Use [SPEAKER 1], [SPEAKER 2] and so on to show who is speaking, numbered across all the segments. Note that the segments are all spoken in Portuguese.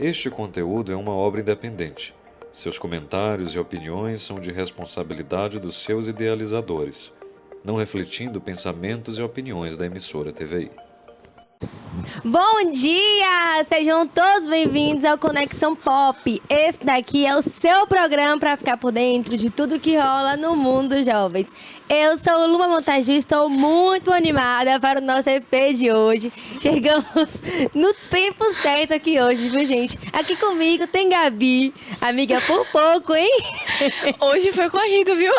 [SPEAKER 1] Este conteúdo é uma obra independente. Seus comentários e opiniões são de responsabilidade dos seus idealizadores, não refletindo pensamentos e opiniões da emissora TVI.
[SPEAKER 2] Bom dia! Sejam todos bem-vindos ao Conexão Pop. Esse daqui é o seu programa para ficar por dentro de tudo que rola no mundo dos jovens. Eu sou Luma Montagu e estou muito animada para o nosso EP de hoje. Chegamos no tempo certo aqui hoje, viu, gente? Aqui comigo tem Gabi, amiga por pouco, hein?
[SPEAKER 3] Hoje foi corrido, viu?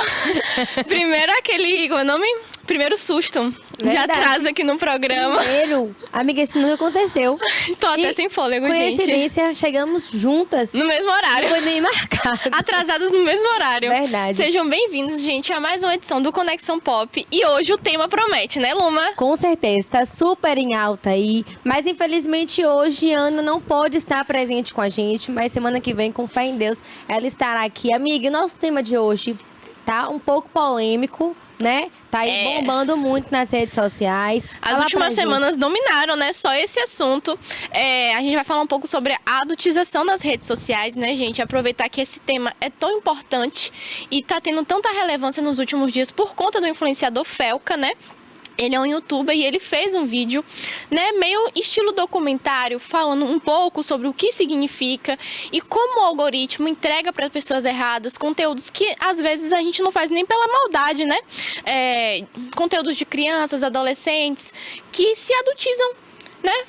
[SPEAKER 3] Primeiro aquele, qual é o nome? Primeiro susto de atraso aqui no programa.
[SPEAKER 2] Primeiro, amiga, isso nunca aconteceu.
[SPEAKER 3] Tô até sem fôlego, gente.
[SPEAKER 2] Coincidência, chegamos juntas.
[SPEAKER 3] No mesmo horário.
[SPEAKER 2] Não foi nem marcado.
[SPEAKER 3] Atrasadas no mesmo horário.
[SPEAKER 2] Verdade.
[SPEAKER 3] Sejam bem-vindos, gente, a mais uma edição do Conexão Pop. E hoje o tema promete, né, Luma?
[SPEAKER 2] Com certeza, tá super em alta aí. Mas infelizmente hoje Ana não pode estar presente com a gente. Mas semana que vem, com fé em Deus, ela estará aqui. Amiga, nosso tema de hoje tá um pouco polêmico, né? Tá aí bombando muito nas redes sociais.
[SPEAKER 3] As últimas semanas dominaram, né? Só esse assunto. A gente vai falar um pouco sobre a adultização nas redes sociais, né, gente? Aproveitar que esse tema é tão importante e tá tendo tanta relevância nos últimos dias por conta do influenciador Felca, né? Ele é um youtuber e ele fez um vídeo, né, meio estilo documentário, falando um pouco sobre o que significa e como o algoritmo entrega para as pessoas erradas conteúdos que às vezes a gente não faz nem pela maldade, né? Conteúdos de crianças, adolescentes que se adultizam, né?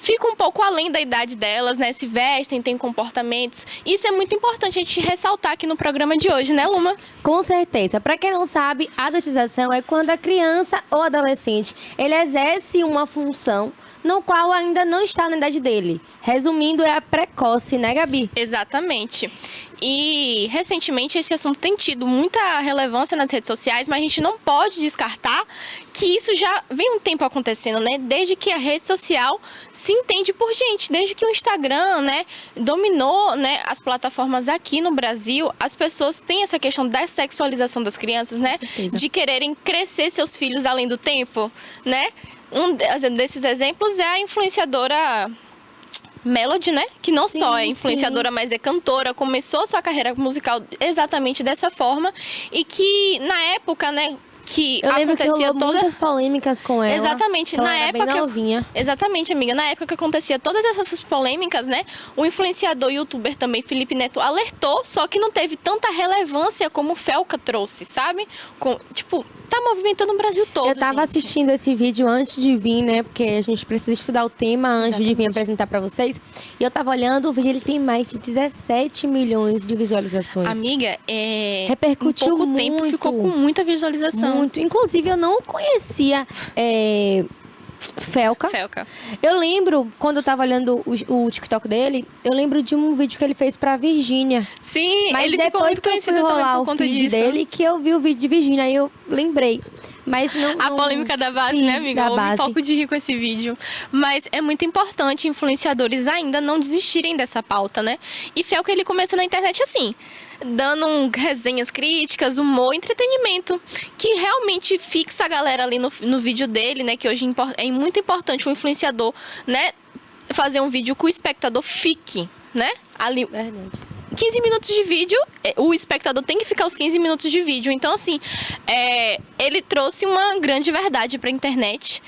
[SPEAKER 3] Fica um pouco além da idade delas, né? Se vestem, têm comportamentos. Isso é muito importante a gente ressaltar aqui no programa de hoje, né, Luma?
[SPEAKER 2] Com certeza. Para quem não sabe, a adultização é quando a criança ou adolescente ele exerce uma função no qual ainda não está na idade dele. Resumindo, é a precoce, né, Gabi?
[SPEAKER 3] Exatamente. E, recentemente, esse assunto tem tido muita relevância nas redes sociais, mas a gente não pode descartar que isso já vem um tempo acontecendo, né? Desde que a rede social se entende por gente, desde que o Instagram, né, dominou, né, as plataformas aqui no Brasil, as pessoas têm essa questão da sexualização das crianças, né? De quererem crescer seus filhos além do tempo, né? Um desses exemplos é a influenciadora Melody, né? Que não só é influenciadora, mas é cantora, começou sua carreira musical exatamente dessa forma e que na época, né, que
[SPEAKER 2] eu lembro
[SPEAKER 3] acontecia
[SPEAKER 2] que rolou muitas polêmicas com ela.
[SPEAKER 3] Exatamente,
[SPEAKER 2] na
[SPEAKER 3] época
[SPEAKER 2] bem novinha.
[SPEAKER 3] Exatamente, amiga, na época que acontecia todas essas polêmicas, né? O influenciador e youtuber também, Felipe Neto, alertou, só que não teve tanta relevância como o Felca trouxe, sabe? Tá movimentando o Brasil todo.
[SPEAKER 2] Eu tava assistindo esse vídeo antes de vir, né? Porque a gente precisa estudar o tema antes de vir apresentar pra vocês. E eu tava olhando, o vídeo ele tem mais de 17 milhões de visualizações.
[SPEAKER 3] Amiga,
[SPEAKER 2] repercutiu
[SPEAKER 3] em pouco
[SPEAKER 2] muito.
[SPEAKER 3] tempo, ficou com muita visualização.
[SPEAKER 2] Muito. Inclusive, eu não conhecia Felca. Eu lembro, quando eu tava olhando o TikTok dele, eu lembro de um vídeo que ele fez pra Virgínia.
[SPEAKER 3] Sim,
[SPEAKER 2] mas
[SPEAKER 3] ele
[SPEAKER 2] depois que eu fui rolar o feed dele, que eu vi o vídeo de Virgínia, aí eu lembrei. Mas não,
[SPEAKER 3] a polêmica da base,
[SPEAKER 2] sim,
[SPEAKER 3] né, amiga? Houve um pouco de rir com esse vídeo. Mas é muito importante influenciadores ainda não desistirem dessa pauta, né? E Felca, ele começou na internet assim, dando resenhas críticas, humor, entretenimento, que realmente fixa a galera ali no vídeo dele, né? Que hoje é muito importante o influenciador, né, fazer um vídeo que o espectador fique, né? Ali.
[SPEAKER 2] Verdade.
[SPEAKER 3] 15 minutos de vídeo, o espectador tem que ficar os 15 minutos de vídeo. Então, assim, ele trouxe uma grande verdade para a internet,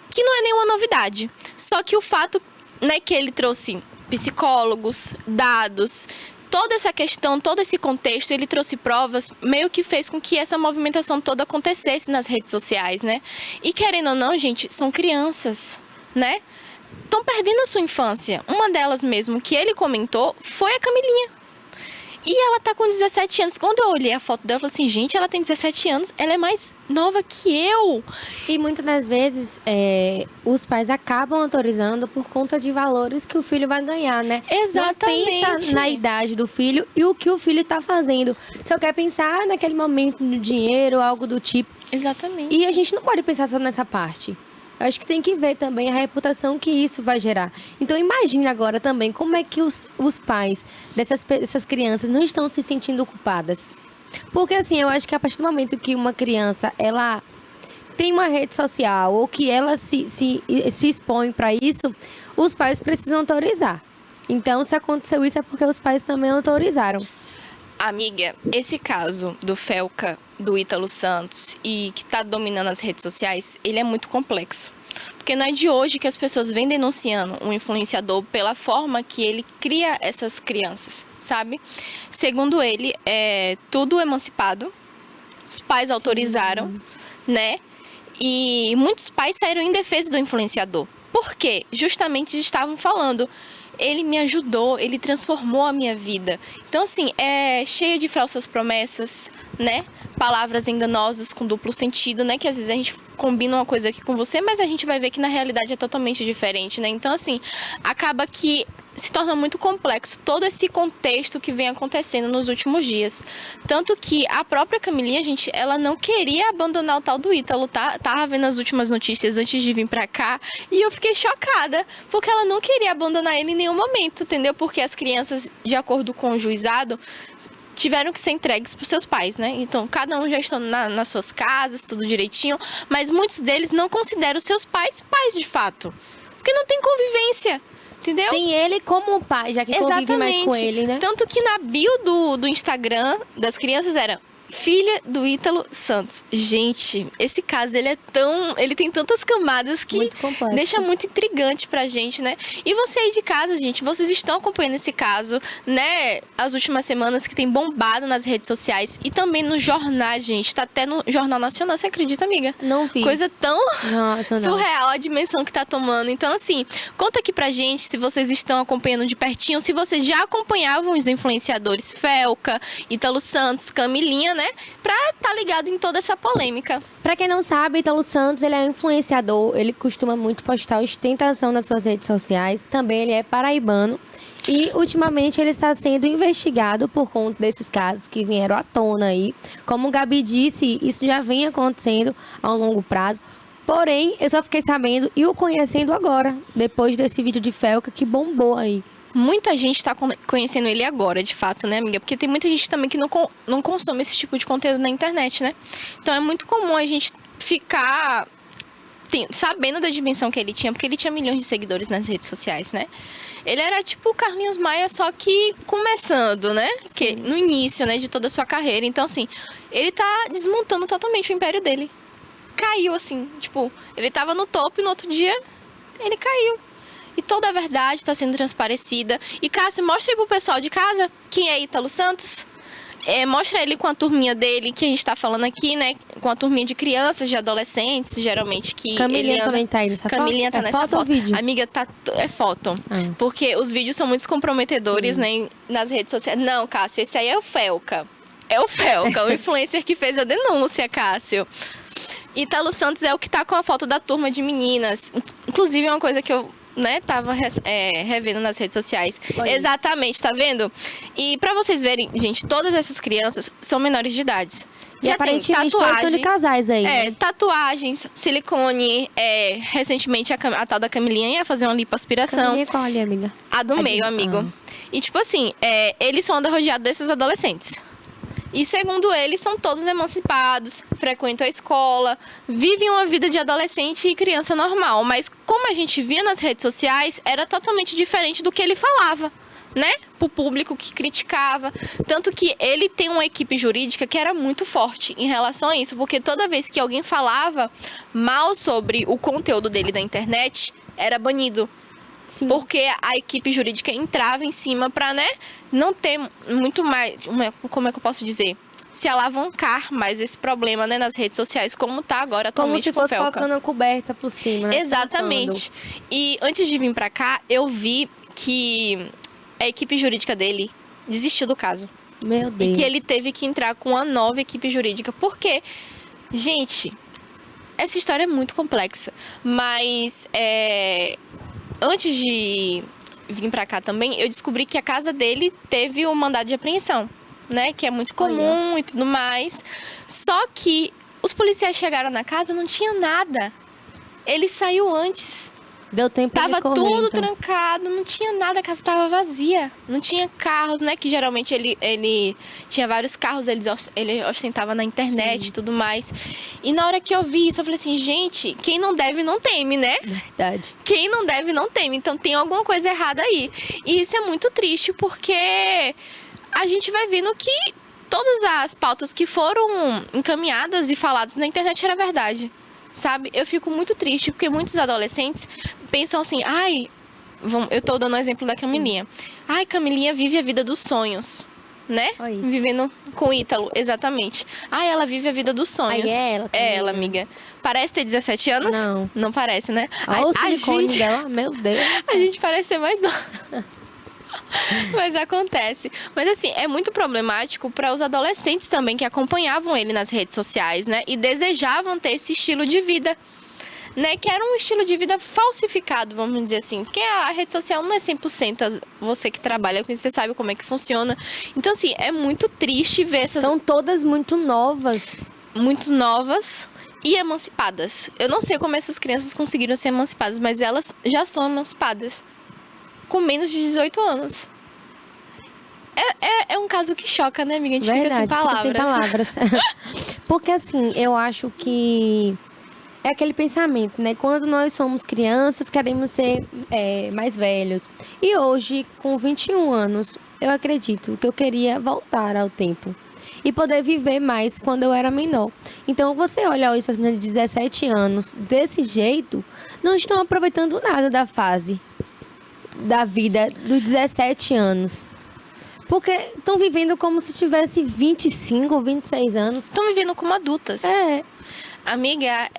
[SPEAKER 3] que não é nenhuma novidade. Só que o fato, né, que ele trouxe psicólogos, dados, toda essa questão, todo esse contexto, ele trouxe provas, meio que fez com que essa movimentação toda acontecesse nas redes sociais, né? E querendo ou não, gente, são crianças, né? Estão perdendo a sua infância. Uma delas mesmo, que ele comentou, foi a Camilinha. E ela tá com 17 anos. Quando eu olhei a foto dela, eu falei assim, gente, ela tem 17 anos, ela é mais nova que eu.
[SPEAKER 2] E muitas das vezes, os pais acabam autorizando por conta de valores que o filho vai ganhar, né?
[SPEAKER 3] Exatamente.
[SPEAKER 2] Não pensa na idade do filho e o que o filho tá fazendo. Só quer pensar naquele momento no dinheiro, algo do tipo.
[SPEAKER 3] Exatamente.
[SPEAKER 2] E a gente não pode pensar só nessa parte. Eu acho que tem que ver também a reputação que isso vai gerar. Então, imagine agora também como é que os pais dessas crianças não estão se sentindo culpadas. Porque, assim, eu acho que a partir do momento que uma criança, ela tem uma rede social ou que ela se expõe para isso, os pais precisam autorizar. Então, se aconteceu isso, é porque os pais também autorizaram.
[SPEAKER 3] Amiga, esse caso do Felca, do Ítalo Santos e que tá dominando as redes sociais, ele é muito complexo. Porque não é de hoje que as pessoas vêm denunciando um influenciador pela forma que ele cria essas crianças, sabe? Segundo ele, é tudo emancipado, os pais autorizaram, né? E muitos pais saíram em defesa do influenciador. Por quê? Justamente estavam falando... Ele me ajudou, ele transformou a minha vida. Então, assim, é cheia de falsas promessas, né? Palavras enganosas com duplo sentido, né? Que às vezes a gente combina uma coisa aqui com você, mas a gente vai ver que na realidade é totalmente diferente, né? Então, assim, acaba que se torna muito complexo todo esse contexto que vem acontecendo nos últimos dias. Tanto que a própria Camilinha, gente, ela não queria abandonar o tal do Ítalo, tá? Tava vendo as últimas notícias antes de vir pra cá e eu fiquei chocada, porque ela não queria abandonar ele em nenhum momento, entendeu? Porque as crianças, de acordo com o juizado, tiveram que ser entregues para os seus pais, né? Então, cada um já está nas suas casas, tudo direitinho, mas muitos deles não consideram os seus pais pais de fato, porque não tem convivência. Entendeu?
[SPEAKER 2] Tem ele como pai, já que convive mais com ele, né?
[SPEAKER 3] Tanto que na bio do Instagram das crianças era filha do Ítalo Santos. Gente, esse caso, ele tem tantas camadas que
[SPEAKER 2] muito complexo.
[SPEAKER 3] Deixa muito intrigante pra gente, né? E você aí de casa, gente, vocês estão acompanhando esse caso, né? As últimas semanas que tem bombado nas redes sociais e também nos jornais, gente. Tá até no Jornal Nacional, você acredita, amiga?
[SPEAKER 2] Não vi.
[SPEAKER 3] Coisa tão
[SPEAKER 2] Nossa, não.
[SPEAKER 3] surreal a dimensão que tá tomando. Então, assim, conta aqui pra gente se vocês estão acompanhando de pertinho, se vocês já acompanhavam os influenciadores Felca, Ítalo Santos, Camilinha, né? Pra tá ligado em toda essa polêmica.
[SPEAKER 2] Pra quem não sabe, Ítalo Santos, ele é um influenciador, ele costuma muito postar ostentação nas suas redes sociais, também ele é paraibano e ultimamente ele está sendo investigado por conta desses casos que vieram à tona aí. Como o Gabi disse, isso já vem acontecendo a um longo prazo, porém, eu só fiquei sabendo e o conhecendo agora, depois desse vídeo de Felca que bombou aí.
[SPEAKER 3] Muita gente está conhecendo ele agora, de fato, né, amiga? Porque tem muita gente também que não consome esse tipo de conteúdo na internet, né? Então é muito comum a gente ficar sabendo da dimensão que ele tinha, porque ele tinha milhões de seguidores nas redes sociais, né? Ele era tipo o Carlinhos Maia, só que começando, né? Que, no início, né, de toda a sua carreira. Então, assim, ele tá desmontando totalmente o império dele. Caiu, assim, tipo, ele tava no topo e no outro dia ele caiu. E toda a verdade está sendo transparecida. E, Cássio, mostra aí pro pessoal de casa quem é Ítalo Santos. Mostra ele com a turminha dele, que a gente tá falando aqui, né? Com a turminha de crianças, de adolescentes, geralmente, que
[SPEAKER 2] Camilinha
[SPEAKER 3] ele anda...
[SPEAKER 2] também tá aí nessa foto?
[SPEAKER 3] Camilinha tá nessa
[SPEAKER 2] foto. Ou vídeo?
[SPEAKER 3] Amiga, é foto. Porque os vídeos são muito comprometedores, né? Nas redes sociais. Não, Cássio, esse aí é o Felca. É o Felca, o influencer que fez a denúncia, Cássio. Ítalo Santos é o que tá com a foto da turma de meninas. Inclusive, é uma coisa que eu... né, tava revendo nas redes sociais.
[SPEAKER 2] Olha.
[SPEAKER 3] Exatamente, tá vendo? E pra vocês verem, gente, todas essas crianças são menores de idade.
[SPEAKER 2] E aparentemente todos estão de casais aí. né?
[SPEAKER 3] Tatuagens, silicone, recentemente a tal da Camilinha ia fazer uma lipoaspiração.
[SPEAKER 2] Camilinha qual ali, amiga?
[SPEAKER 3] A do meio, amigo. E tipo assim, eles são rodeados desses adolescentes. E segundo eles, são todos emancipados, frequentam a escola, vivem uma vida de adolescente e criança normal. Mas como a gente via nas redes sociais, era totalmente diferente do que ele falava, né? Pro público que criticava. Tanto que ele tem uma equipe jurídica que era muito forte em relação a isso. Porque toda vez que alguém falava mal sobre o conteúdo dele da internet, era banido.
[SPEAKER 2] Sim.
[SPEAKER 3] Porque a equipe jurídica entrava em cima para, né, não ter muito mais, como é que eu posso dizer? Se alavancar mais esse problema, né, nas redes sociais, como tá agora atualmente
[SPEAKER 2] como se
[SPEAKER 3] com o
[SPEAKER 2] fosse
[SPEAKER 3] Felca.
[SPEAKER 2] colocando a coberta por cima, né?
[SPEAKER 3] Exatamente. E antes de vir para cá, eu vi que a equipe jurídica dele desistiu do caso.
[SPEAKER 2] Meu Deus.
[SPEAKER 3] E que ele teve que entrar com uma nova equipe jurídica. Porque, gente, essa história é muito complexa. Mas, antes de vir pra cá também, eu descobri que a casa dele teve um mandado de apreensão, né? Que é muito comum e tudo mais. Só que os policiais chegaram na casa, não tinha nada. Ele saiu antes.
[SPEAKER 2] Deu tempo pra
[SPEAKER 3] Tava
[SPEAKER 2] ele correr,
[SPEAKER 3] tudo
[SPEAKER 2] então.
[SPEAKER 3] trancado, não tinha nada, a casa tava vazia. Não tinha carros, né? Que geralmente ele tinha vários carros, ele ostentava na internet e tudo mais. E na hora que eu vi isso, eu falei assim, gente, quem não deve não teme, né?
[SPEAKER 2] Verdade.
[SPEAKER 3] Quem não deve não teme. Então tem alguma coisa errada aí. E isso é muito triste, porque a gente vai vendo que todas as pautas que foram encaminhadas e faladas na internet era verdade. Sabe? Eu fico muito triste, porque muitos adolescentes pensam assim, ai, eu tô dando o exemplo da Camilinha. Ai, Camilinha vive a vida dos sonhos, né?
[SPEAKER 2] Aí.
[SPEAKER 3] Vivendo com o Ítalo, exatamente. Ai, ela vive a vida dos sonhos.
[SPEAKER 2] Aí é ela,
[SPEAKER 3] É
[SPEAKER 2] Camilinha.
[SPEAKER 3] ela, amiga. Parece ter 17 anos?
[SPEAKER 2] Não.
[SPEAKER 3] Não parece, né?
[SPEAKER 2] Olha o silicone
[SPEAKER 3] gente,
[SPEAKER 2] dela, meu Deus.
[SPEAKER 3] a gente parece ser mais nova. Mas acontece. Mas assim, é muito problemático para os adolescentes também que acompanhavam ele nas redes sociais, né? E desejavam ter esse estilo de vida, né? Que era um estilo de vida falsificado, vamos dizer assim. Porque a rede social não é 100% você que trabalha com isso, você sabe como é que funciona. Então, assim, é muito triste ver essas
[SPEAKER 2] São todas muito novas.
[SPEAKER 3] muito novas e emancipadas. Eu não sei como essas crianças conseguiram ser emancipadas, mas elas já são emancipadas. Com menos de 18 anos. É um caso que choca, né, amiga? A gente
[SPEAKER 2] Verdade,
[SPEAKER 3] fica sem palavras.
[SPEAKER 2] Porque assim, eu acho que é aquele pensamento, né? Quando nós somos crianças, queremos ser mais velhos. E hoje, com 21 anos, eu acredito que eu queria voltar ao tempo. E poder viver mais quando eu era menor. Então, você olha hoje essas meninas de 17 anos, desse jeito, não estão aproveitando nada da fase da vida dos 17 anos. Porque estão vivendo como se tivesse 25 ou 26 anos.
[SPEAKER 3] Estão vivendo como adultas.
[SPEAKER 2] É,
[SPEAKER 3] Amiga,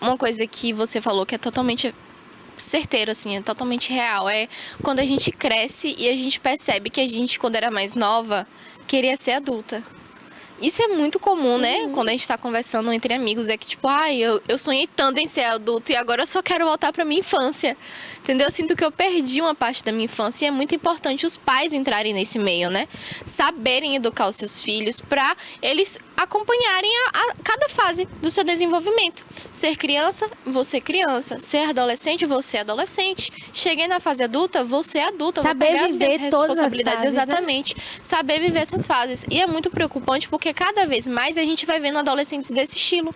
[SPEAKER 3] uma coisa que você falou que é totalmente certeiro, assim, é totalmente real. É quando a gente cresce e a gente percebe que a gente, quando era mais nova, queria ser adulta. Isso é muito comum, né? Quando a gente tá conversando entre amigos, é que tipo, eu sonhei tanto em ser adulto e agora eu só quero voltar pra minha infância. Entendeu? Eu sinto que eu perdi uma parte da minha infância e é muito importante os pais entrarem nesse meio, né? Saberem educar os seus filhos pra eles acompanharem a cada fase do seu desenvolvimento. Ser criança, você criança. Ser adolescente, você adolescente. Cheguei na fase adulta, você adulta.
[SPEAKER 2] Saber
[SPEAKER 3] vou pegar as minhas
[SPEAKER 2] viver todas as
[SPEAKER 3] responsabilidades.
[SPEAKER 2] fases, né?
[SPEAKER 3] Exatamente. Saber viver essas fases. E é muito preocupante porque cada vez mais a gente vai vendo adolescentes desse estilo,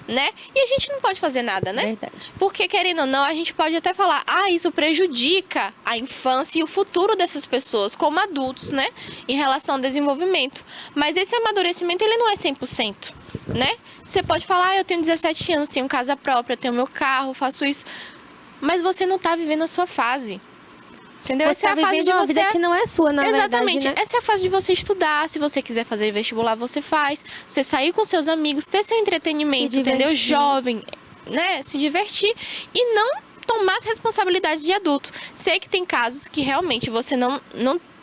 [SPEAKER 3] né? E a gente não pode fazer nada, né?
[SPEAKER 2] verdade.
[SPEAKER 3] Porque, querendo ou não, a gente pode até falar, isso prejudica a infância e o futuro dessas pessoas como adultos, né? Em relação ao desenvolvimento. Mas esse amadurecimento, ele não é 100%, né? Você pode falar, eu tenho 17 anos, tenho casa própria, tenho meu carro, faço isso. Mas você não tá vivendo a sua fase. Entendeu?
[SPEAKER 2] Você tá vivendo uma vida que não é sua, na
[SPEAKER 3] Exatamente.
[SPEAKER 2] verdade, né?
[SPEAKER 3] Essa é a fase de você estudar. Se você quiser fazer vestibular, você faz. Você sair com seus amigos, ter seu entretenimento,
[SPEAKER 2] Se
[SPEAKER 3] entendeu?
[SPEAKER 2] divertir.
[SPEAKER 3] Jovem, né? Se divertir e não tomar as responsabilidades de adulto. Sei que tem casos que realmente você não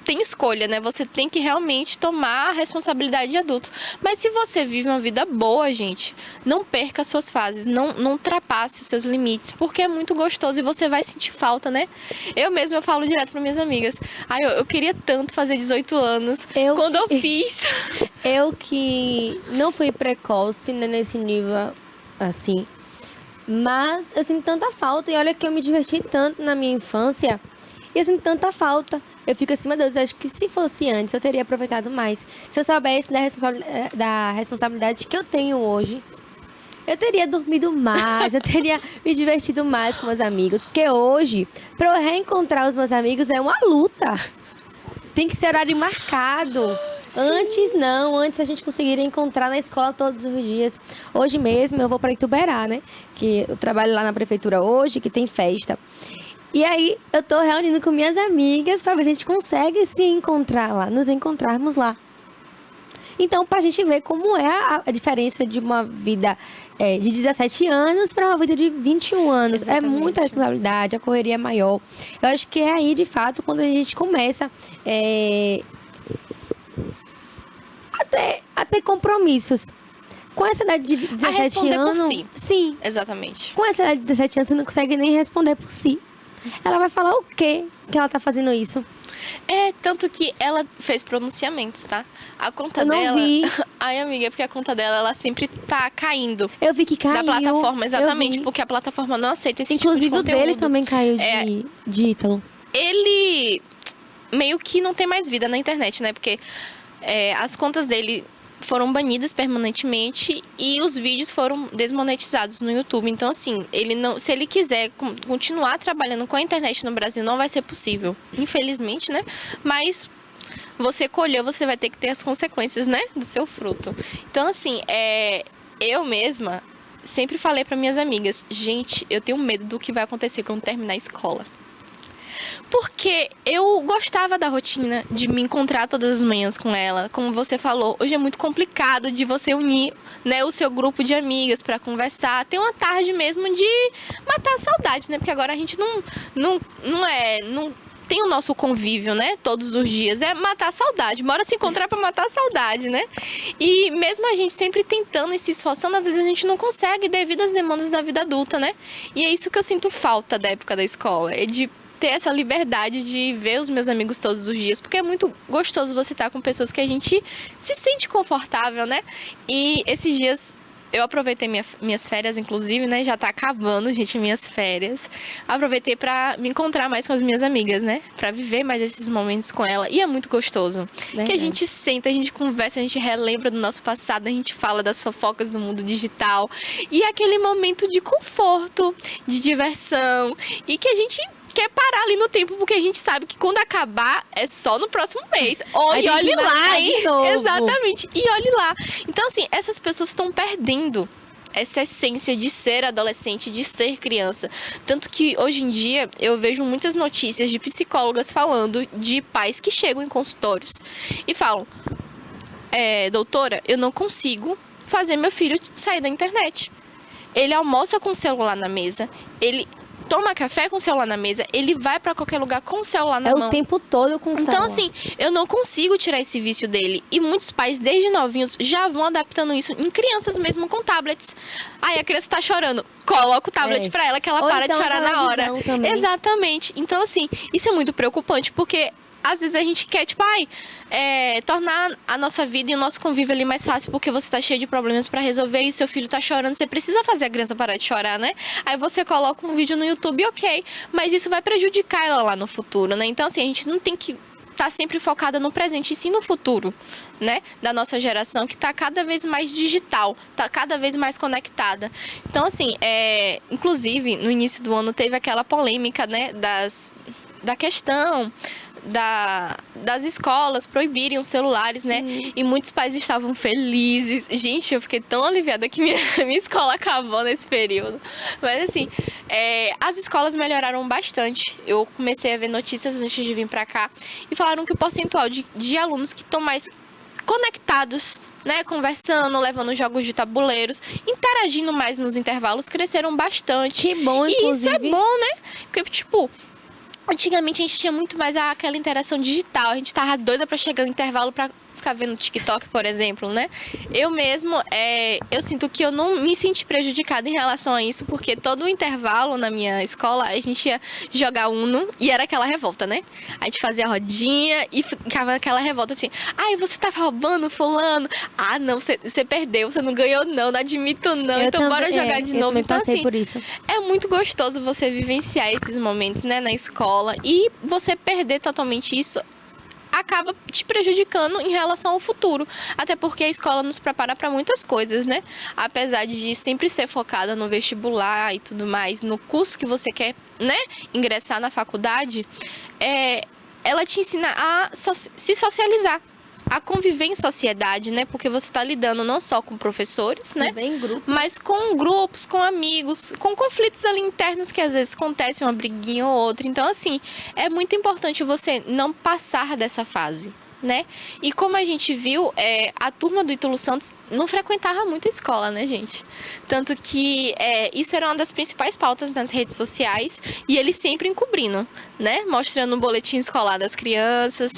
[SPEAKER 3] tem escolha, né? Você tem que realmente tomar a responsabilidade de adulto. Mas se você vive uma vida boa, gente, não perca as suas fases, não ultrapasse os seus limites, porque é muito gostoso e você vai sentir falta, né? Eu falo direto para minhas amigas. Eu queria tanto fazer 18 anos. Quando eu fiz...
[SPEAKER 2] Eu que não fui precoce, né, nesse nível assim, mas eu sinto tanta falta. E olha que eu me diverti tanto na minha infância e eu sinto tanta falta. Eu fico assim, meu Deus, eu acho que se fosse antes eu teria aproveitado mais. Se eu soubesse da responsabilidade que eu tenho hoje, eu teria dormido mais, eu teria me divertido mais com meus amigos. Porque hoje, pra eu reencontrar os meus amigos é uma luta. Tem que ser horário marcado. Antes não, antes a gente conseguiria encontrar na escola todos os dias. Hoje mesmo eu vou para Ituberá, né? Que eu trabalho lá na prefeitura hoje, que tem festa. E aí eu tô reunindo com minhas amigas para ver se a gente consegue se encontrar lá, nos encontrarmos lá. Então, pra gente ver como é a diferença de uma vida de 17 anos para uma vida de 21 anos.
[SPEAKER 3] Exatamente.
[SPEAKER 2] É muita responsabilidade, a correria é maior. Eu acho que é aí, de fato, quando a gente começa a ter compromissos. Com essa idade de 17
[SPEAKER 3] responder por
[SPEAKER 2] anos...
[SPEAKER 3] si.
[SPEAKER 2] Sim.
[SPEAKER 3] Exatamente.
[SPEAKER 2] Com essa idade de 17 anos, você não consegue nem responder por si. ela vai falar o quê que ela tá fazendo isso?
[SPEAKER 3] Tanto que ela fez pronunciamentos, tá? A conta
[SPEAKER 2] Eu não
[SPEAKER 3] dela...
[SPEAKER 2] vi.
[SPEAKER 3] Ai, amiga, é porque a conta dela, ela sempre tá caindo.
[SPEAKER 2] Eu vi que caiu.
[SPEAKER 3] Da plataforma,
[SPEAKER 2] eu
[SPEAKER 3] exatamente,
[SPEAKER 2] vi.
[SPEAKER 3] porque a plataforma não aceita esse
[SPEAKER 2] Inclusive
[SPEAKER 3] tipo
[SPEAKER 2] o
[SPEAKER 3] de conteúdo.
[SPEAKER 2] dele também caiu de Ítalo.
[SPEAKER 3] Ele meio que não tem mais vida na internet, né? Porque as contas dele foram banidas permanentemente e os vídeos foram desmonetizados no YouTube. Então, assim, se ele quiser continuar trabalhando com a internet no Brasil, não vai ser possível. Infelizmente, né? Mas você colheu, você vai ter que ter as consequências, né? Do seu fruto. Então, assim, eu mesma sempre falei para minhas amigas, gente, eu tenho medo do que vai acontecer quando terminar a escola. Porque eu gostava da rotina de me encontrar todas as manhãs com ela. Como você falou, hoje é muito complicado de você unir, né, o seu grupo de amigas para conversar. Tem uma tarde mesmo de matar a saudade, né? Porque agora a gente não tem o nosso convívio, né? Todos os dias. É matar a saudade. Bora se encontrar para matar a saudade, né? E mesmo a gente sempre tentando e se esforçando, às vezes a gente não consegue devido às demandas da vida adulta, né? E é isso que eu sinto falta da época da escola. É de ter essa liberdade de ver os meus amigos todos os dias, porque é muito gostoso você estar com pessoas que a gente se sente confortável, né? E esses dias eu aproveitei minhas férias, inclusive, né? Já tá acabando, gente, minhas férias. Aproveitei pra me encontrar mais com as minhas amigas, né? Pra viver mais esses momentos com ela. E é muito gostoso.
[SPEAKER 2] Verdade.
[SPEAKER 3] Que a gente senta, a gente conversa, a gente relembra do nosso passado, a gente fala das fofocas do mundo digital. E é aquele momento de conforto, de diversão. E que a gente quer parar ali no tempo, porque a gente sabe que quando acabar é só no próximo mês. E olhe lá, hein? Exatamente. E olhe lá. Então, assim, essas pessoas estão perdendo essa essência de ser adolescente, de ser criança. Tanto que hoje em dia eu vejo muitas notícias de psicólogas falando de pais que chegam em consultórios e falam: doutora, eu não consigo fazer meu filho sair da internet. Ele almoça com o celular na mesa, ele toma café com o celular na mesa, ele vai pra qualquer lugar com o celular na mão.
[SPEAKER 2] É o tempo todo com o celular.
[SPEAKER 3] Então, assim, eu não consigo tirar esse vício dele. E muitos pais, desde novinhos, já vão adaptando isso em crianças mesmo com tablets. Aí a criança tá chorando, coloca o tablet pra ela que ela
[SPEAKER 2] Ou
[SPEAKER 3] para
[SPEAKER 2] então
[SPEAKER 3] de chorar na hora.
[SPEAKER 2] também.
[SPEAKER 3] Exatamente. Então, assim, isso é muito preocupante, porque às vezes a gente quer, tipo, tornar a nossa vida e o nosso convívio ali mais fácil, porque você tá cheio de problemas pra resolver e o seu filho tá chorando, você precisa fazer a criança parar de chorar, né? Aí você coloca um vídeo no YouTube, ok, mas isso vai prejudicar ela lá no futuro, né? Então, assim, a gente não tem que estar sempre focada no presente, e sim no futuro, né? Da nossa geração, que tá cada vez mais digital, tá cada vez mais conectada. Então, assim, inclusive, no início do ano teve aquela polêmica, né, da questão das escolas proibirem os celulares, né?
[SPEAKER 2] Sim.
[SPEAKER 3] E muitos pais estavam felizes. Gente, eu fiquei tão aliviada que minha escola acabou nesse período. Mas, assim, as escolas melhoraram bastante. Eu comecei a ver notícias antes de vir pra cá e falaram que o percentual de alunos que estão mais conectados, né, conversando, levando jogos de tabuleiros, interagindo mais nos intervalos, cresceram bastante.
[SPEAKER 2] Que bom, inclusive.
[SPEAKER 3] E isso é bom, né? Porque, tipo, antigamente a gente tinha muito mais aquela interação digital. A gente tava doida pra chegar no intervalo pra ficar vendo TikTok, por exemplo, né? Eu mesmo, eu sinto que eu não me senti prejudicada em relação a isso, porque todo o intervalo na minha escola, a gente ia jogar Uno e era aquela revolta, né? A gente fazia a rodinha e ficava aquela revolta assim: ai, você tá roubando fulano? Ah, não, você perdeu, você não ganhou não admito não,
[SPEAKER 2] Eu
[SPEAKER 3] então
[SPEAKER 2] também,
[SPEAKER 3] bora jogar de novo. Então,
[SPEAKER 2] passei
[SPEAKER 3] assim,
[SPEAKER 2] por isso.
[SPEAKER 3] é muito gostoso você vivenciar esses momentos, né, na escola, e você perder totalmente isso acaba te prejudicando em relação ao futuro. Até porque a escola nos prepara para muitas coisas, né? Apesar de sempre ser focada no vestibular e tudo mais, no curso que você quer, né, ingressar na faculdade, ela te ensina a se socializar, a conviver em sociedade, né? Porque você está lidando não só com professores, né?
[SPEAKER 2] Também em grupo.
[SPEAKER 3] Mas com grupos, com amigos, com conflitos ali internos que às vezes acontecem uma briguinha ou outra. Então, assim, é muito importante você não passar dessa fase, né? E como a gente viu, a turma do Ítalo Santos não frequentava muito a escola, né, gente? Tanto que isso era uma das principais pautas nas redes sociais e eles sempre encobrindo, né? Mostrando o boletim escolar das crianças.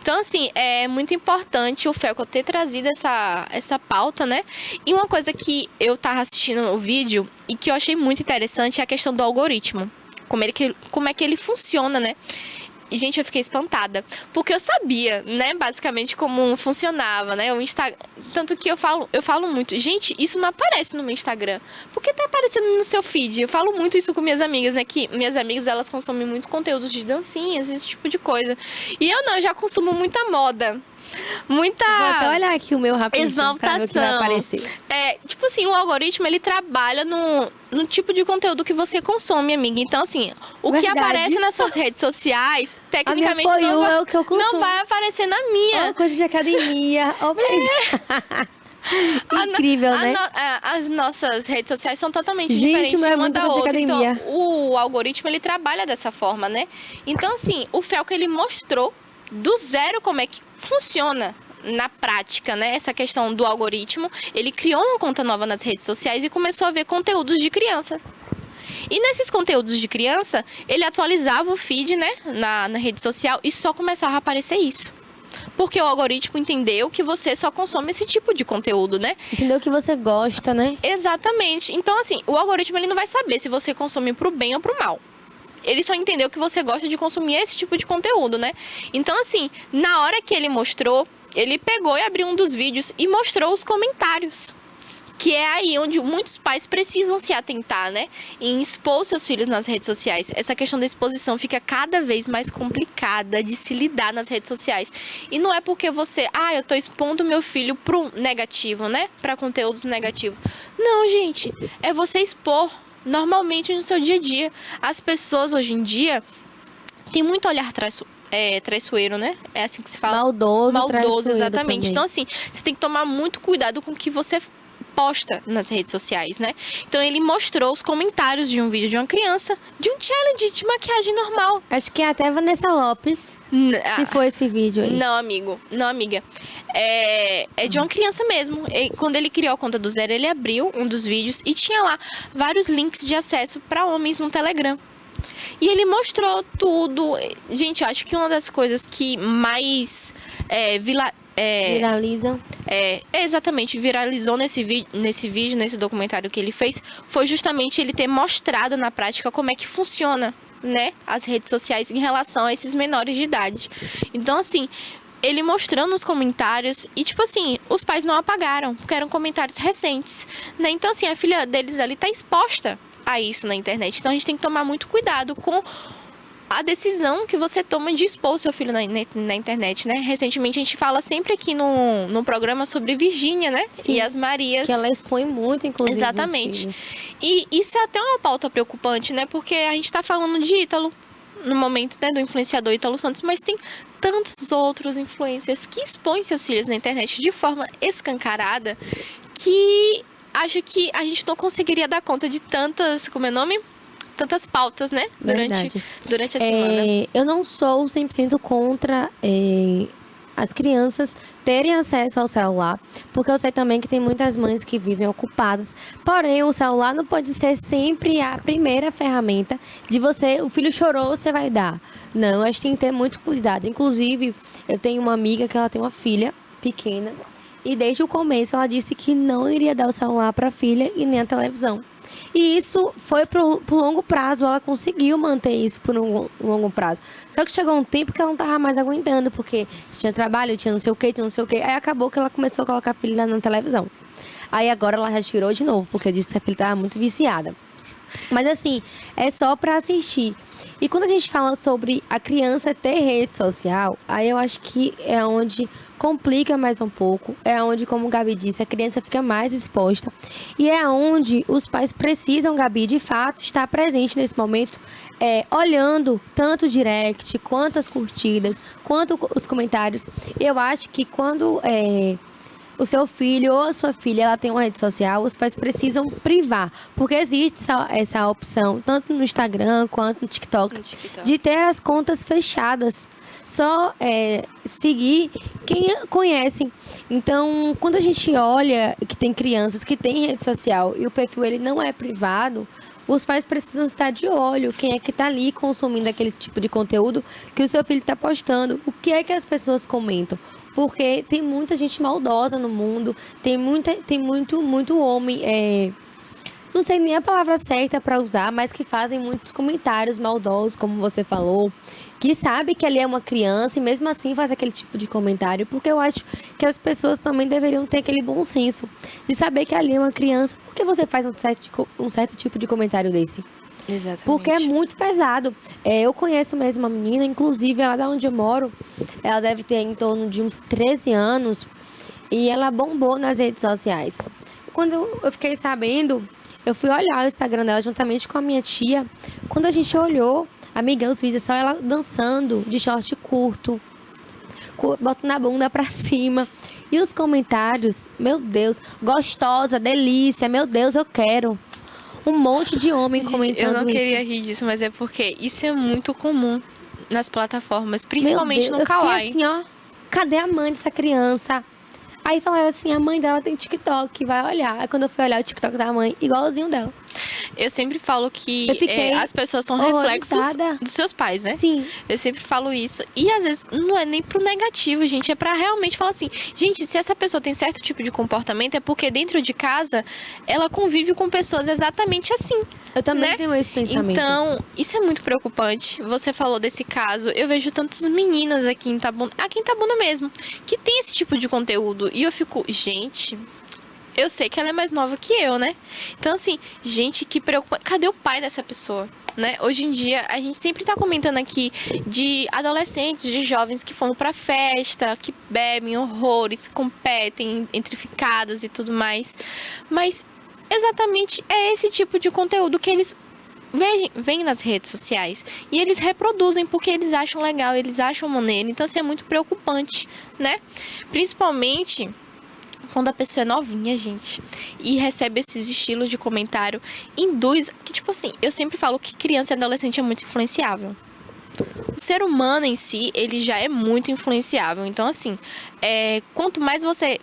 [SPEAKER 3] Então, assim, é muito importante o Felco ter trazido essa pauta, né? E uma coisa que eu tava assistindo o vídeo e que eu achei muito interessante é a questão do algoritmo. como é que ele funciona, né? E, gente, eu fiquei espantada, porque eu sabia, né, basicamente como funcionava, né, o Instagram. Tanto que eu falo muito, gente, isso não aparece no meu Instagram, porque tá aparecendo no seu feed. Eu falo muito isso com minhas amigas, né, que minhas amigas, elas consomem muito conteúdo de dancinhas, esse tipo de coisa. E eu não, eu já consumo muita moda. Muita
[SPEAKER 2] Vou até olhar aqui o meu rapidinho pra ver o que vai
[SPEAKER 3] esmaltação.
[SPEAKER 2] aparecer.
[SPEAKER 3] Tipo assim, o algoritmo, ele trabalha no tipo de conteúdo que você consome, amiga. Então, assim, o que
[SPEAKER 2] Verdade.
[SPEAKER 3] aparece nas suas redes sociais,
[SPEAKER 2] A minha
[SPEAKER 3] tecnicamente
[SPEAKER 2] For You
[SPEAKER 3] não
[SPEAKER 2] é o que eu consumo.
[SPEAKER 3] não vai aparecer na minha.
[SPEAKER 2] Uma coisa de academia. Incrível, né?
[SPEAKER 3] As nossas redes sociais são totalmente
[SPEAKER 2] Gente,
[SPEAKER 3] diferentes
[SPEAKER 2] mas é
[SPEAKER 3] uma
[SPEAKER 2] muita
[SPEAKER 3] da
[SPEAKER 2] coisa de
[SPEAKER 3] outra.
[SPEAKER 2] academia.
[SPEAKER 3] Então, o algoritmo, ele trabalha dessa forma, né? Então, assim, o Felca, ele mostrou do zero como é que funciona na prática, né? Essa questão do algoritmo. Ele criou uma conta nova nas redes sociais e começou a ver conteúdos de criança. E nesses conteúdos de criança, ele atualizava o feed, né, na rede social e só começava a aparecer isso. Porque o algoritmo entendeu que você só consome esse tipo de conteúdo, né?
[SPEAKER 2] Entendeu que você gosta, né?
[SPEAKER 3] Exatamente. Então, assim, o algoritmo, ele não vai saber se você consome pro bem ou pro mal. Ele só entendeu que você gosta de consumir esse tipo de conteúdo, né? Então, assim, na hora que ele mostrou, ele pegou e abriu um dos vídeos e mostrou os comentários. Que é aí onde muitos pais precisam se atentar, né? Em expor seus filhos nas redes sociais. Essa questão da exposição fica cada vez mais complicada de se lidar nas redes sociais. E não é porque você, eu tô expondo meu filho pro negativo, né? Pra conteúdos negativos. Não, gente. É você expor normalmente no seu dia a dia. As pessoas hoje em dia têm muito olhar traiçoeiro, né? É assim que se fala.
[SPEAKER 2] Maldoso, traiçoeiro
[SPEAKER 3] exatamente.
[SPEAKER 2] também.
[SPEAKER 3] Então, assim, você tem que tomar muito cuidado com o que você posta nas redes sociais, né? Então, ele mostrou os comentários de um vídeo de uma criança, de um challenge de maquiagem normal.
[SPEAKER 2] Acho que é até Vanessa Lopes, se for esse vídeo aí.
[SPEAKER 3] Não, amigo. Não, amiga. É de uma criança mesmo. Quando ele criou a conta do zero, ele abriu um dos vídeos e tinha lá vários links de acesso para homens no Telegram. E ele mostrou tudo. Gente, eu acho que uma das coisas que mais
[SPEAKER 2] Viraliza.
[SPEAKER 3] exatamente, viralizou nesse vídeo, nesse documentário que ele fez, foi justamente ele ter mostrado na prática como é que funciona, né, as redes sociais em relação a esses menores de idade. Então, assim, ele mostrando os comentários e, tipo assim, os pais não apagaram, porque eram comentários recentes, né? Então, assim, a filha deles ali tá exposta a isso na internet. Então, a gente tem que tomar muito cuidado com a decisão que você toma de expor o seu filho na internet, né? Recentemente, a gente fala sempre aqui no programa sobre Virgínia, né?
[SPEAKER 2] Sim,
[SPEAKER 3] e as Marias.
[SPEAKER 2] Que ela expõe muito, inclusive.
[SPEAKER 3] Exatamente.
[SPEAKER 2] os filhos.
[SPEAKER 3] E isso é até uma pauta preocupante, né? Porque a gente tá falando de Ítalo, no momento, né, do influenciador Ítalo Santos, mas tem tantos outros influencers que expõem seus filhos na internet de forma escancarada que acho que a gente não conseguiria dar conta de tantas, como é o nome? Tantas pautas, né?
[SPEAKER 2] Verdade.
[SPEAKER 3] Durante a semana.
[SPEAKER 2] Eu não sou 100% contra as crianças terem acesso ao celular, porque eu sei também que tem muitas mães que vivem ocupadas, porém o celular não pode ser sempre a primeira ferramenta de o filho chorou, você vai dar. Não, acho que tem que ter muito cuidado. Inclusive, eu tenho uma amiga que ela tem uma filha pequena e desde o começo ela disse que não iria dar o celular para a filha e nem a televisão. E isso foi por longo prazo, ela conseguiu manter isso por um longo prazo. Só que chegou um tempo que ela não estava mais aguentando, porque tinha trabalho, tinha não sei o que, tinha não sei o que. Aí acabou que ela começou a colocar a filha na televisão. Aí agora ela já tirou de novo, porque disse que a filha estava muito viciada. Mas assim, é só para assistir. E quando a gente fala sobre a criança ter rede social, aí eu acho que é onde complica mais um pouco. É onde, como o Gabi disse, a criança fica mais exposta. E é onde os pais precisam, Gabi, de fato, estar presente nesse momento, olhando tanto o direct, quanto as curtidas, quanto os comentários. Eu acho que quando o seu filho ou a sua filha ela tem uma rede social, os pais precisam privar, porque existe essa opção, tanto no Instagram quanto no TikTok, de ter as contas fechadas, só seguir quem conhecem. Então, quando a gente olha que tem crianças que têm rede social e o perfil ele não é privado, os pais precisam estar de olho quem é que está ali consumindo aquele tipo de conteúdo que o seu filho está postando, o que é que as pessoas comentam. Porque tem muita gente maldosa no mundo, tem muito homem não sei nem a palavra certa pra usar, mas que fazem muitos comentários maldosos, como você falou, que sabe que ali é uma criança e mesmo assim faz aquele tipo de comentário, porque eu acho que as pessoas também deveriam ter aquele bom senso de saber que ali é uma criança. Por que você faz um certo tipo de comentário desse?
[SPEAKER 3] Exatamente.
[SPEAKER 2] Porque é muito pesado. Eu conheço mesmo uma menina, inclusive ela da onde eu moro, ela deve ter em torno de uns 13 anos e ela bombou nas redes sociais. Quando eu fiquei sabendo, eu fui olhar o Instagram dela juntamente com a minha tia. Quando a gente olhou, amiga, os vídeos só ela dançando de short curto, botando a bunda pra cima. E os comentários, meu Deus, gostosa, delícia, meu Deus, eu quero. Um monte de homem
[SPEAKER 3] Gente,
[SPEAKER 2] comentando
[SPEAKER 3] eu não
[SPEAKER 2] isso.
[SPEAKER 3] queria rir disso, mas é porque isso é muito comum nas plataformas,
[SPEAKER 2] Meu
[SPEAKER 3] principalmente
[SPEAKER 2] Deus,
[SPEAKER 3] no
[SPEAKER 2] eu fiquei
[SPEAKER 3] Kawaii.
[SPEAKER 2] assim, ó, cadê a mãe dessa criança? Aí falaram assim, a mãe dela tem TikTok, vai olhar. Aí quando eu fui olhar o TikTok da mãe, igualzinho dela.
[SPEAKER 3] Eu sempre falo que
[SPEAKER 2] Eu fiquei
[SPEAKER 3] as pessoas são reflexos
[SPEAKER 2] horrorizada.
[SPEAKER 3] dos seus pais, né?
[SPEAKER 2] Sim,
[SPEAKER 3] Eu sempre falo isso. E às vezes não é nem pro negativo, gente. É pra realmente falar assim, gente, se essa pessoa tem certo tipo de comportamento, é porque dentro de casa ela convive com pessoas exatamente assim.
[SPEAKER 2] eu também
[SPEAKER 3] Né?
[SPEAKER 2] tenho esse pensamento.
[SPEAKER 3] Então, isso é muito preocupante. Você falou desse caso. Eu vejo tantas meninas aqui em Itabuna mesmo, que tem esse tipo de conteúdo. E eu fico, gente, eu sei que ela é mais nova que eu, né? Então, assim, gente, que preocupante. Cadê o pai dessa pessoa? Né? Hoje em dia, a gente sempre tá comentando aqui de adolescentes, de jovens que foram pra festa, que bebem horrores, competem entre ficadas e tudo mais. Mas exatamente é esse tipo de conteúdo que eles veem nas redes sociais. E eles reproduzem porque eles acham legal, eles acham maneiro. Então, assim, é muito preocupante, né? Principalmente quando a pessoa é novinha, gente, e recebe esses estilos de comentário, induz que, tipo assim, eu sempre falo que criança e adolescente é muito influenciável. O ser humano em si, ele já é muito influenciável. Então, assim, quanto mais você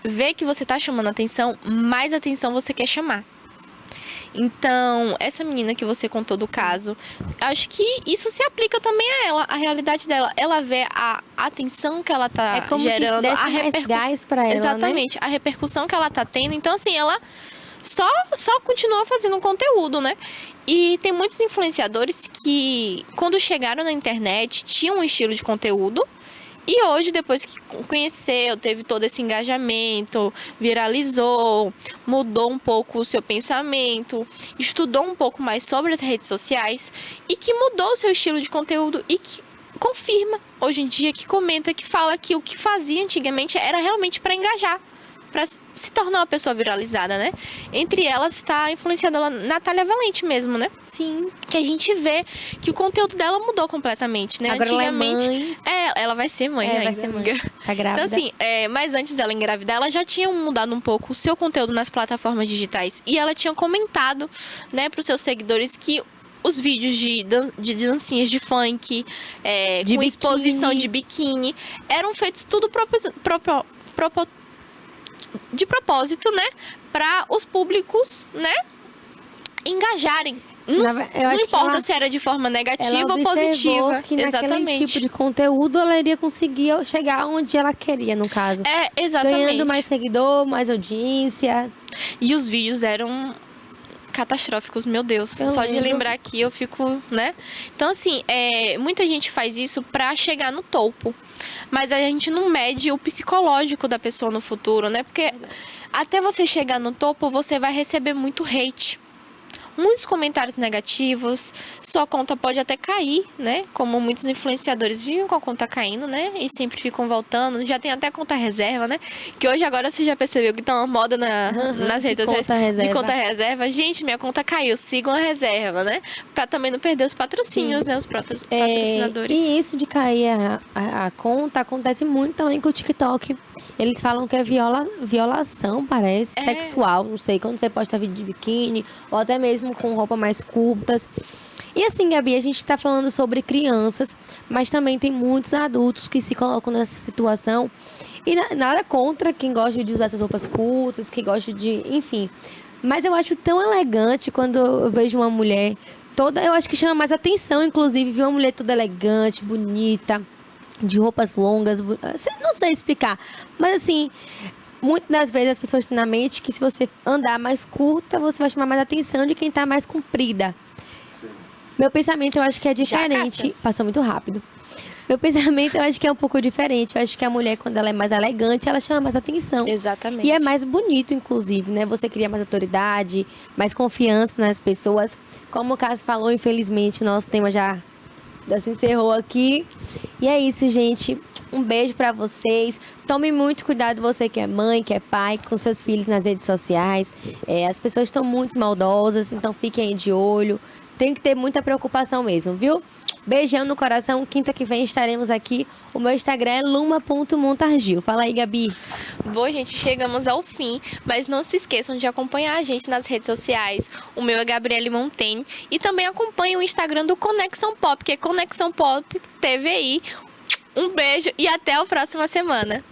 [SPEAKER 3] vê que você tá chamando atenção, mais atenção você quer chamar. Então, essa menina que você contou do caso, acho que isso se aplica também a ela, a realidade dela. Ela vê a atenção que ela tá
[SPEAKER 2] É como
[SPEAKER 3] gerando,
[SPEAKER 2] se desse mais gás pra ela,
[SPEAKER 3] exatamente, a repercussão que ela tá tendo. Então, assim, ela só continua fazendo conteúdo, né? E tem muitos influenciadores que, quando chegaram na internet, tinham um estilo de conteúdo. E hoje, depois que conheceu, teve todo esse engajamento, viralizou, mudou um pouco o seu pensamento, estudou um pouco mais sobre as redes sociais e que mudou o seu estilo de conteúdo e que confirma hoje em dia, que comenta, que fala que o que fazia antigamente era realmente para engajar, para se tornar uma pessoa viralizada, né? Entre elas está a influenciadora Natália Valente mesmo, né?
[SPEAKER 2] Sim.
[SPEAKER 3] Que a gente vê que o conteúdo dela mudou completamente, né?
[SPEAKER 2] Agora
[SPEAKER 3] Antigamente,
[SPEAKER 2] ela é mãe.
[SPEAKER 3] ela vai ser mãe ainda.
[SPEAKER 2] Vai ser mãe.
[SPEAKER 3] amiga.
[SPEAKER 2] Tá grávida.
[SPEAKER 3] Então, assim, mas antes dela engravidar, ela já tinha mudado um pouco o seu conteúdo nas plataformas digitais. E ela tinha comentado, né, pros seus seguidores que os vídeos de dancinhas de funk,
[SPEAKER 2] De
[SPEAKER 3] com exposição
[SPEAKER 2] biquíni.
[SPEAKER 3] de biquíni, eram feitos tudo de propósito, né? Para os públicos, né? Engajarem. Não,
[SPEAKER 2] Eu
[SPEAKER 3] não
[SPEAKER 2] acho que
[SPEAKER 3] importa
[SPEAKER 2] ela-
[SPEAKER 3] se era de forma
[SPEAKER 2] ela
[SPEAKER 3] negativa ou
[SPEAKER 2] observou
[SPEAKER 3] positiva.
[SPEAKER 2] que naquele
[SPEAKER 3] Exatamente.
[SPEAKER 2] tipo de conteúdo ela iria conseguir chegar onde ela queria, no caso.
[SPEAKER 3] Exatamente.
[SPEAKER 2] Ganhando mais seguidor, mais audiência.
[SPEAKER 3] E os vídeos eram catastróficos, meu Deus.
[SPEAKER 2] Eu
[SPEAKER 3] Só de
[SPEAKER 2] lembro.
[SPEAKER 3] lembrar aqui eu fico, né? Então, assim, muita gente faz isso pra chegar no topo. Mas a gente não mede o psicológico da pessoa no futuro, né? Porque até você chegar no topo, você vai receber muito hate. Muitos comentários negativos, sua conta pode até cair, né? Como muitos influenciadores vivem com a conta caindo, né? E sempre ficam voltando. Já tem até conta reserva, né? Que hoje agora você já percebeu que tá uma moda nas
[SPEAKER 2] de
[SPEAKER 3] redes sociais
[SPEAKER 2] conta reserva.
[SPEAKER 3] de conta reserva. Gente, minha conta caiu, sigam a reserva, né? Pra também não perder os patrocínios, né? Os patrocinadores.
[SPEAKER 2] E isso de cair a conta acontece muito também com o TikTok. Eles falam que é violação, parece, sexual, não sei, quando você posta vídeo de biquíni, ou até mesmo com roupa mais curtas. E assim, Gabi, a gente tá falando sobre crianças, mas também tem muitos adultos que se colocam nessa situação. E nada contra quem gosta de usar essas roupas curtas, que gosta de, enfim. Mas eu acho tão elegante quando eu vejo uma mulher toda, eu acho que chama mais atenção, inclusive, ver uma mulher toda elegante, bonita, de roupas longas, não sei explicar, mas assim, muitas das vezes as pessoas têm na mente que se você andar mais curta, você vai chamar mais atenção de quem tá mais comprida. Meu pensamento eu acho que é diferente. Passou muito rápido. Meu pensamento eu acho que é um pouco diferente. Eu acho que a mulher, quando ela é mais elegante, ela chama mais atenção.
[SPEAKER 3] Exatamente.
[SPEAKER 2] E é mais bonito, inclusive, né? Você cria mais autoridade, mais confiança nas pessoas. Como o Cássio falou, infelizmente, o nosso tema já se encerrou aqui. E é isso, gente. Um beijo pra vocês. Tome muito cuidado, você que é mãe, que é pai, com seus filhos nas redes sociais. As pessoas estão muito maldosas, então fiquem aí de olho. Tem que ter muita preocupação mesmo, viu? Beijão no coração. Quinta que vem estaremos aqui. O meu Instagram é luma.montargil. Fala aí, Gabi.
[SPEAKER 3] Bom, gente, chegamos ao fim, mas não se esqueçam de acompanhar a gente nas redes sociais. O meu é Gabriele Montaigne e também acompanhe o Instagram do Conexão Pop, que é Conexão Pop TVI. Um beijo e até a próxima semana.